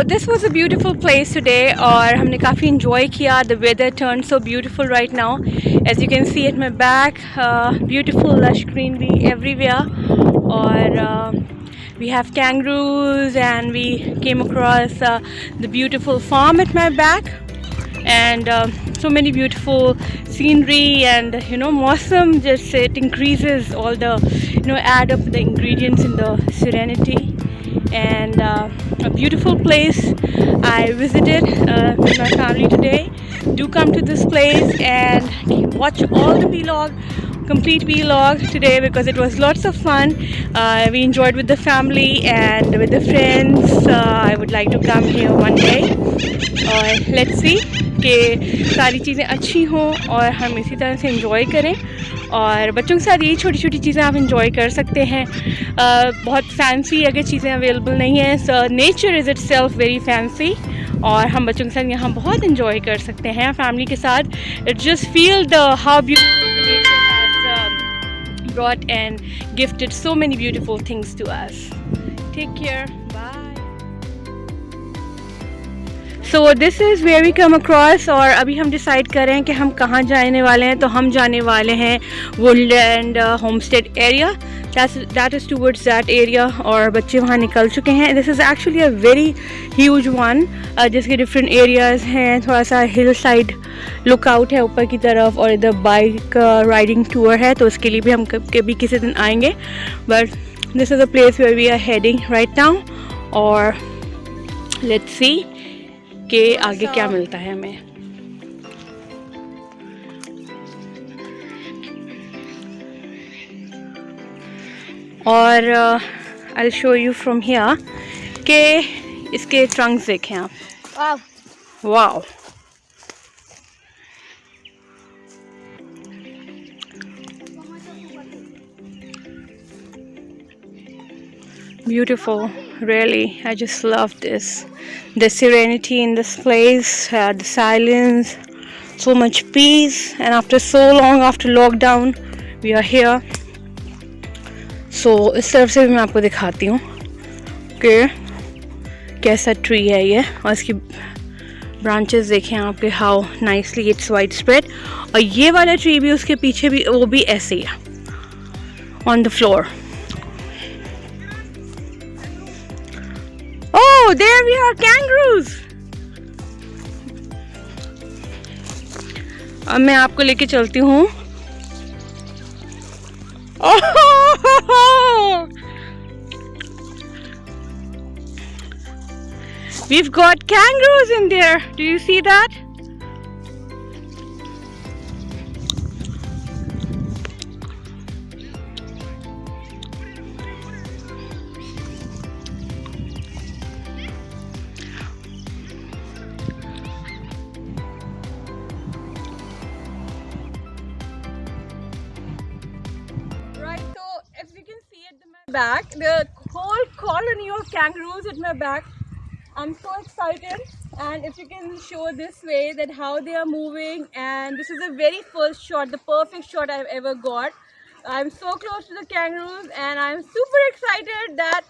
this was a beautiful place today और हमने काफ़ी enjoy किया. The weather turned so beautiful right now. As you can see at my back, beautiful lush greenery everywhere. और we have kangaroos and we came across the beautiful farm at my back. And so many beautiful scenery and मौसम just it increases all the add up the ingredients in the serenity and a beautiful place I visited with my family today. Do come to this place and watch all the complete vlog today because it was lots of fun. We enjoyed with the family and with the friends. I would like to come here one day और let's see कि सारी चीज़ें अच्छी हों और हम इसी तरह से enjoy करें. और बच्चों के साथ यही छोटी छोटी चीज़ें आप enjoy कर सकते हैं. बहुत फैंसी अगर चीज़ें अवेलेबल नहीं हैं. So nature is itself very fancy और हम बच्चों के साथ यहाँ बहुत enjoy कर सकते हैं फैमिली के साथ. It just feel the how beautiful the nature has brought and gifted so many beautiful things to us. Take care. Bye. So this is where we come across और अभी हम डिसाइड कर रहे हैं कि हम कहाँ जाने वाले हैं. तो हम जाने वाले हैं Woodland homestead area. That is towards that area और बच्चे वहाँ निकल चुके हैं. This is actually a very huge one जिसके different areas हैं. थोड़ा सा हिल साइड लुकआउट है ऊपर की तरफ और इधर बाइक राइडिंग टूर है तो उसके लिए भी हम कभी किसी दिन आएंगे. But this is a place where we are heading right now और let's see कि आगे क्या मिलता है हमें. और I'll show you from here कि इसके ट्रंक्स देखें आप. Wow beautiful, really. I just love this. The serenity in this place, the silence, so much peace. And after so long, after lockdown, we are here. So इस तरफ से भी मैं आपको दिखाती हूँ कि कैसा ट्री है ये और इसकी ब्रांचेस देखें आपके how nicely it's widespread. और ये वाला ट्री भी उसके पीछे भी वो भी ऐसे ही है on the floor. Oh, there we are, kangaroos. अब मैं आपको लेके चलती हूँ. Oh, we've got kangaroos in there. Do you see that? Back the whole colony of kangaroos at my back. I'm so excited, and if you can show this way that how they are moving, and this is the very first shot, the perfect shot I've ever got. I'm so close to the kangaroos and I'm super excited that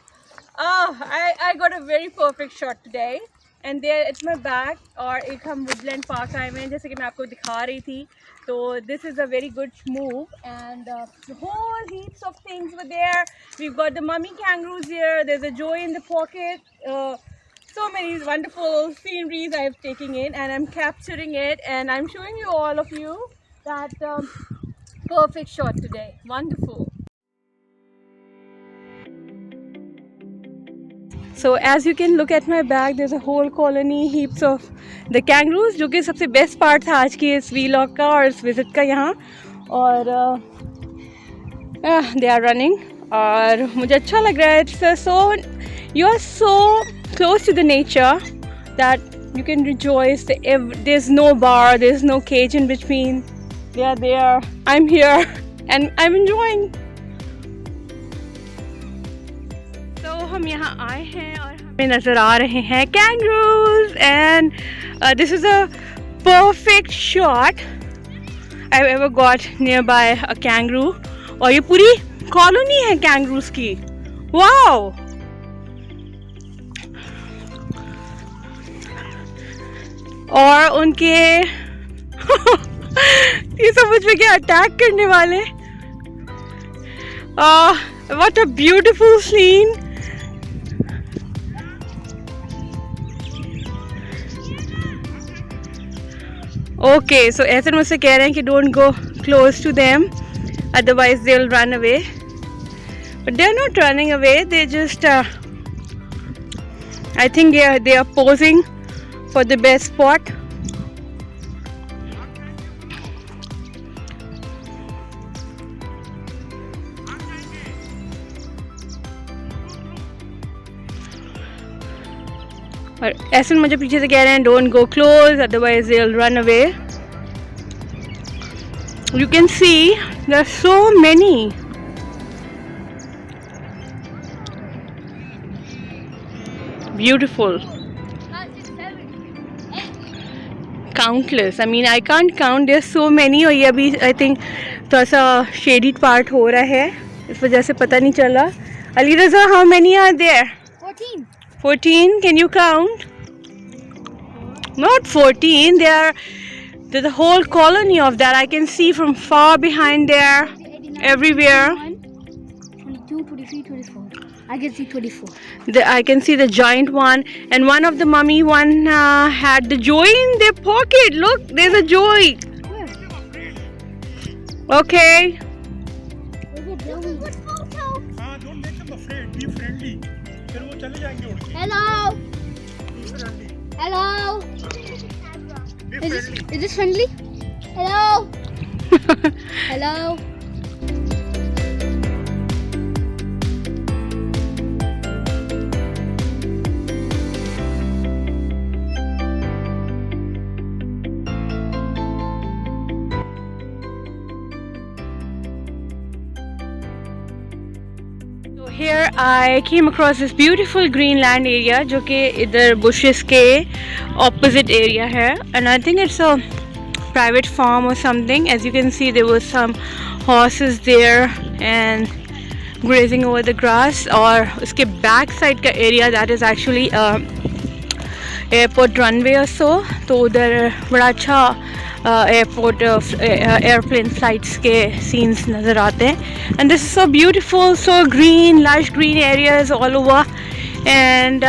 I got a very perfect shot today. And there at my back और एक हम Woodland park आए हुए हैं जैसे कि मैं आपको दिखा रही थी. So this is a very good move and the whole heaps of things were there. We've got the mummy kangaroos here. There's a joy in the pocket. So many wonderful sceneries I've taken in and I'm capturing it and I'm showing you all of you that perfect shot today. Wonderful. So as you can look at my back, there's a whole colony, heaps of the kangaroos, जो कि सबसे best part था आज की इस vlog का और इस visit का यहाँ. और they are running और मुझे अच्छा लग रहा है. So you are so close to the nature that you can rejoice. There's no bar, there's no cage in between. They are there, I'm here and I'm enjoying. हम यहाँ आए हैं और हमें नज़र आ रहे हैं kangaroos and this is a perfect shot I've ever got nearby a kangaroo. और ये पूरी कॉलोनी है kangaroos की. Wow! और उनके ये सब मुझ पे क्या अटैक करने वाले. What a beautiful scene. Okay, so ऐसे मुझसे कह रहे हैं कि don't go close to them, otherwise they'll run away. But they're not running away. They just, I think they are posing for the best spot. और ऐसे मुझे पीछे से कह रहे हैं don't go close, otherwise they'll run away. You can see there are so many. Beautiful. Countless. I mean, I can't count. There's so many. और ये अभी I think थोड़ा सा shaded part हो रहा है, इस वजह से पता नहीं चला. Ali Raza, how many are there? 14. 14. Can you count? Not 14. There's a whole colony of that. I can see from far behind there, everywhere. 22, 23, 24. I can see 24. I can see the giant one, and one of the mummy one had the joy in their pocket. Look, there's a joy. Where? Okay. Good photo. हाँ, don't make them afraid. Be friendly. फिर वो चले जाएंगे उड़ के. Hello. Be friendly. Hello. Be Is friendly. this friendly? Hello. Hello. So here I came across this beautiful greenland area, जो कि इधर bushes के opposite area है, and I think it's a private farm or something. As you can see, there was some horses there and grazing over the grass. और उसके back side का area that is actually airport runway or so. तो उधर बड़ा अच्छा airport airplane flights के scenes नज़र आते हैं. And this is so beautiful, so green, lush green areas all over, and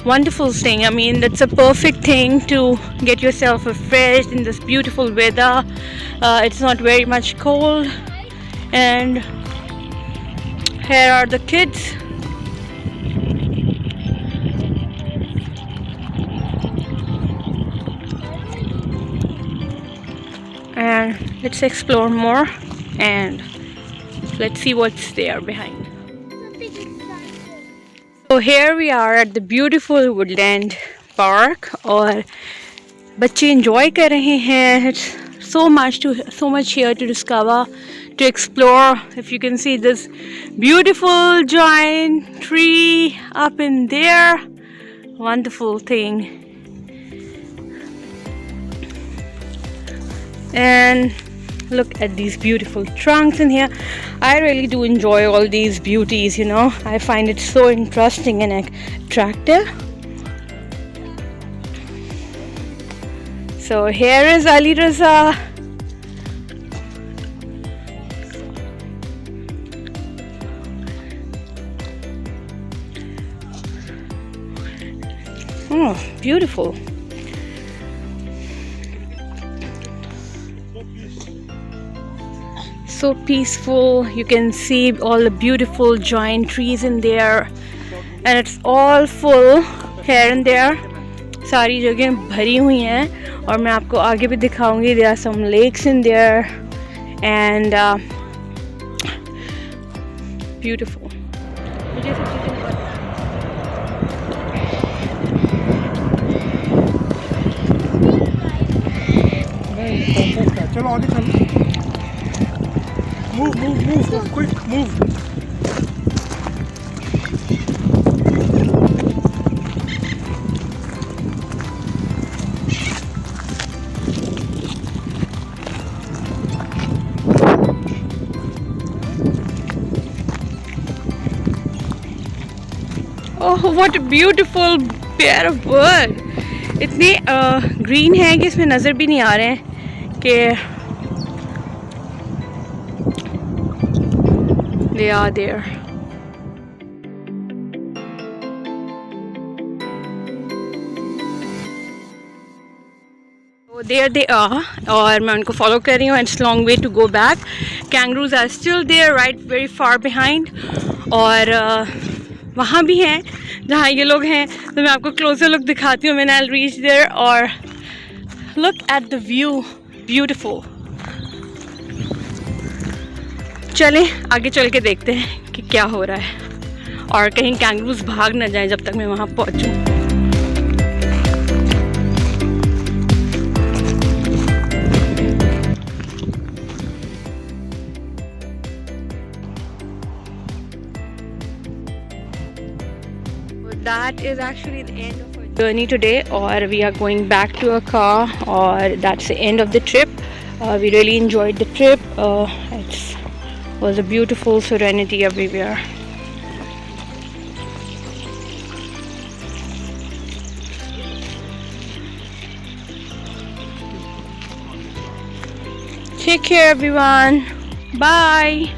wonderful thing. I mean, that's a perfect thing to get yourself refreshed in this beautiful weather. It's not very much cold, and here are the kids. And let's explore more and let's see what's there behind. So here we are at the beautiful woodland park, और बच्चे enjoy कर रहे हैं. It's so much here to discover, to explore. If you can see this beautiful giant tree up in there, wonderful thing. And look at these beautiful trunks in here. I really do enjoy all these beauties, you know. I find it so interesting and attractive. So here is Ali Raza. Oh, beautiful. So peaceful. You can see all the beautiful giant trees in there, and it's all full here and there. सारी जगह भरी हुई हैं, और मैं आपको आगे भी दिखाऊंगी. There are some lakes in there, and beautiful. मुझे सब चीज़ें नहीं, चलो आगे चलो. Move, quick, move. Oh, what a beautiful pair of bird इतने ग्रीन है कि इसमें नज़र भी नहीं आ रहे हैं कि they are there. So there they are और मैं उनको follow कर रही हूँ. It's long way to go back. Kangaroos are still there, right very far behind. और वहाँ भी हैं जहाँ ये लोग हैं, तो मैं आपको closer look दिखाती हूँ. I'll reach there और look at the view, beautiful. चलें आगे चल के देखते हैं कि क्या हो रहा है और कहीं कैंगरूज भाग ना जाएं जब तक मैं वहाँ पहुँचूँ. That is actually the end of our journey today, or we are going back to our car, or that's the end of the trip. We really enjoyed the trip. It was a beautiful serenity everywhere. Take care everyone. Bye.